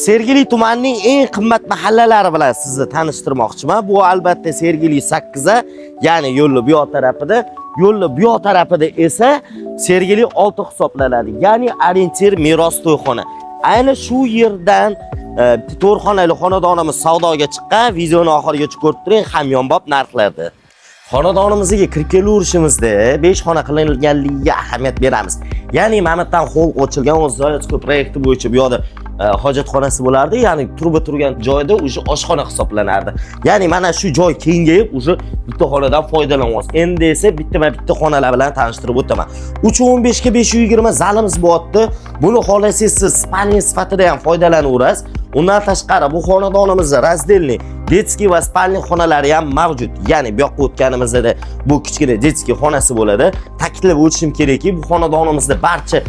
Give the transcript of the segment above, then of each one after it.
Sergeli tumanining eng qimmat mahallalari bilan sizni tanishtirmoqchiman. Bu albatta Sergeli 8 a, ya'ni yo'lning bu yoq tarafida, yo'lning bu yoq tarafida esa Sergeli 6 hisoblanadi. Ya'ni orientir meros to'yxona. Ayni shu yerdan to'rxonali xonadonimiz savdoga chiqqan. Videoni oxirigacha ko'rib turing, hamyonbop narxlarda. Xonadonimizga kirib kelaverishimizda 5 xona qilinganligiga ahamiyat beramiz. Ya'ni Mamatdan xo'l ochilgan O'zbekiston proyekti bo'yicha bu yoqda hojatxonasi bo'lardi, ya'ni turba turgan joyda o'sha oshxona hisoblanardi. Ya'ni mana shu joy kengayib, o'sha bitta xonadan foydalanyapsiz. Endi esa bitta xonalar bilan tanishtirib o'taman. 315 ga 520 zalimiz bo'lyapti. Buni xohlasangiz siz spalniy sifatida ham foydalanaverasiz. Undan tashqari bu xonadonimizda razdelniy detskiy va spalniy xonalari ham mavjud. Ya'ni bu yoqqa o'tganimizda bu kichkina detskiy xonasi bo'ladi. Ta'kidlab o'tishim kerakki, bu xonadonimizda barcha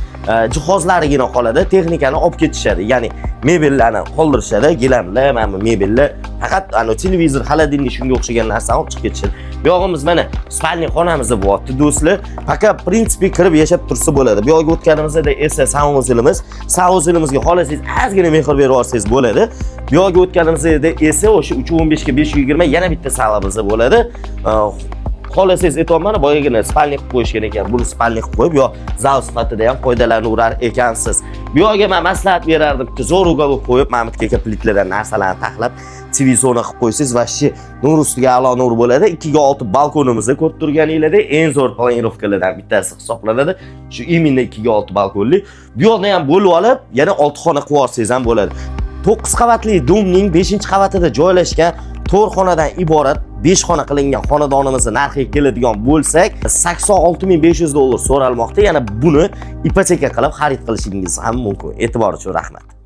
jihozlarigina qoladi, texnikani olib ketishadi. Ya'ni mebellarni qoldirishadi, gilamlar, mana mebellar, faqat televizor, xolodilnik shunga o'xshagan narsani olib chiqib ketishadi. Bu yog'imiz mana spalniy xonamizda bo'lyapti, do'stlar. Faqat prinsipi kirib yashab tursa bo'ladi. Bu yoqqa o'tganimizda esa sanuzelimizga xohlasangiz ozgina mehr berib olsangiz bo'ladi. Bu yoqqa o'tganimizda esa o'sha 315 ga 520 yana bitta salimiz bo'ladi. Xohlasangiz aytayapman, boyagina spalniy qilib qo'yishgan ekan. Buni spalniy qilib qo'yib, yo zal sifatida ham foydalanaverar ekansiz. Bu yoqqa men maslahat berardim, zo'r ugovib qo'yib, mana bu yerga plitlardan narsalarni taxlab, televizorni qilib qo'ysangiz va shi nur ustiga a'lo nur bo'ladi. 2 ga 6 balkonimizni ko'rib turganingizda eng zo'r planirovkalardan bittasi hisoblanadi. Shu imенно 2 ga 6 balkonli. Bu yoqni ham bo'lib olib, yana 6 xona qilib olsangiz ham bo'ladi. 9 qavatli domning 5-qavatida joylashgan to'rxonadan iborat 5 xona qilingan xonadonimizni narxiga keladigan bo'lsak, $86,500 so'ralmoqda. Yana buni ipoteka qilib xarid qilishingiz ham mumkin. E'tibor uchun rahmat.